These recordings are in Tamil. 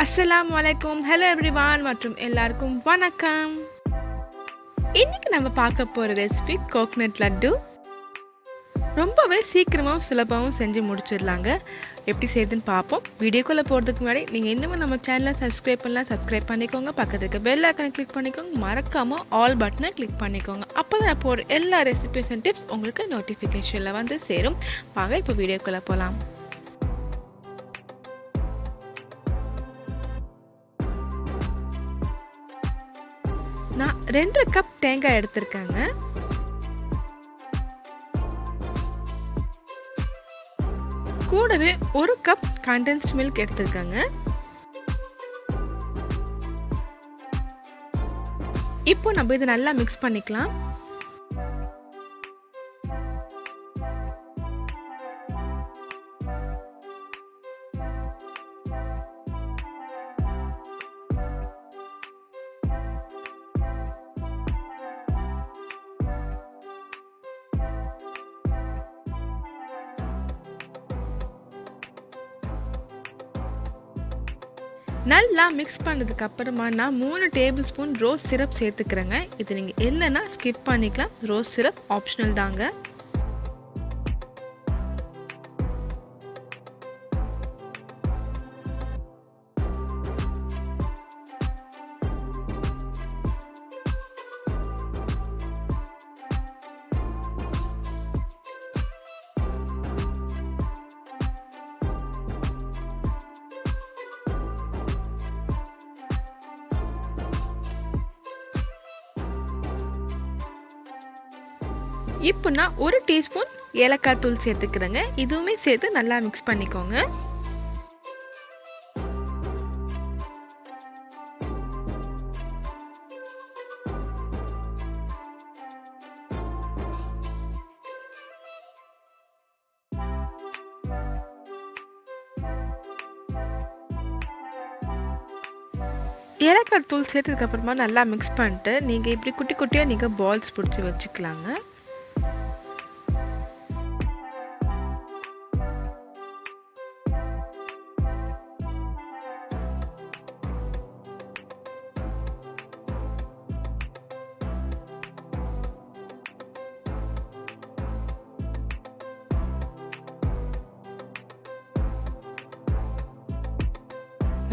அஸ்ஸலாமு அலைக்கும். ஹலோ எவ்ரிவான் மற்றும் எல்லாருக்கும் வணக்கம். இன்னைக்கு நம்ம பார்க்க போகிற ரெசிபி கோகனட் லட்டு. ரொம்பவே சீக்கிரமாகவும் சுலபமாகவும் செஞ்சு முடிச்சிடலாங்க. எப்படி செய்யுதுன்னு பார்ப்போம். வீடியோக்குள்ளே போகிறதுக்கு முன்னாடி நீங்கள் இன்னும் நம்ம சேனலை சப்ஸ்கிரைப் பண்ணிக்கோங்க. பக்கத்துக்கு பெல் ஐக்கனை கிளிக் பண்ணிக்கோங்க. மறக்காமல் ஆல் பட்டனை கிளிக் பண்ணிக்கோங்க. அப்போ தான் நான் போகிற எல்லா ரெசிபிஸ் அண்ட் டிப்ஸ் உங்களுக்கு நோட்டிஃபிகேஷனில் வந்து சேரும். வாங்க இப்போ வீடியோக்குள்ளே போகலாம். நான் 2 கப் தேங்காய் எடுத்திருக்கேங்க. கூடவே 1 கப் கண்டென்ஸ்ட் மில்க் எடுத்திருக்கேங்க. இப்போ நம்ம இதை நல்லா மிக்ஸ் பண்ணிக்கலாம். நல்லா மிக்ஸ் பண்ணதுக்கு அப்புறமா நான் 3 டேபிள் ஸ்பூன் ரோஸ் சிரப் சேர்த்துக்கிறேங்க. இது நீங்கள் இல்லைன்னா ஸ்கிப் பண்ணிக்கலாம். ரோஸ் சிரப் ஆப்ஷனல் தாங்க. இப்போ நான் 1 டீஸ்பூன் ஏலக்காய் தூள் சேர்த்துக்கிறேங்க. இதுவுமே சேர்த்து நல்லா மிக்ஸ் பண்ணிக்கோங்க. ஏலக்காய் தூள் சேர்த்ததுக்கப்புறமா நல்லா மிக்ஸ் பண்ணிட்டு நீங்கள் இப்படி குட்டி குட்டியாக நீங்கள் பால்ஸ் பிடிச்சி வச்சுக்கலாங்க.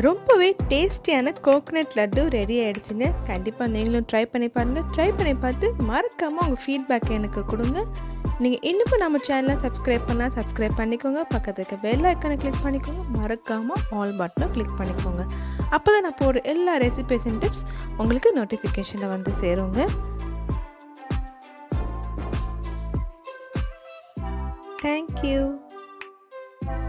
ரொம்பவே டேஸ்டியான கோகனட் லட்டு ரெடி ஆகிடுச்சுங்க. கண்டிப்பாக நீங்களும் ட்ரை பண்ணி பாருங்கள். ட்ரை பண்ணி பார்த்து மறக்காமல் உங்கள் ஃபீட்பேக் எனக்கு கொடுங்க. நீங்கள் இன்னும் நம்ம சேனலை சப்ஸ்கிரைப் பண்ணிக்கோங்க. பக்கத்துக்கு பெல் ஐக்கனை கிளிக் பண்ணிக்கோங்க. மறக்காமல் ஆல் பட்டனை கிளிக் பண்ணிக்கோங்க. அப்போ தான் நான் போடுற எல்லா ரெசிபிஸ் அண்ட் டிப்ஸ் உங்களுக்கு நோட்டிஃபிகேஷனில் வந்து சேருங்க. தேங்க்யூ.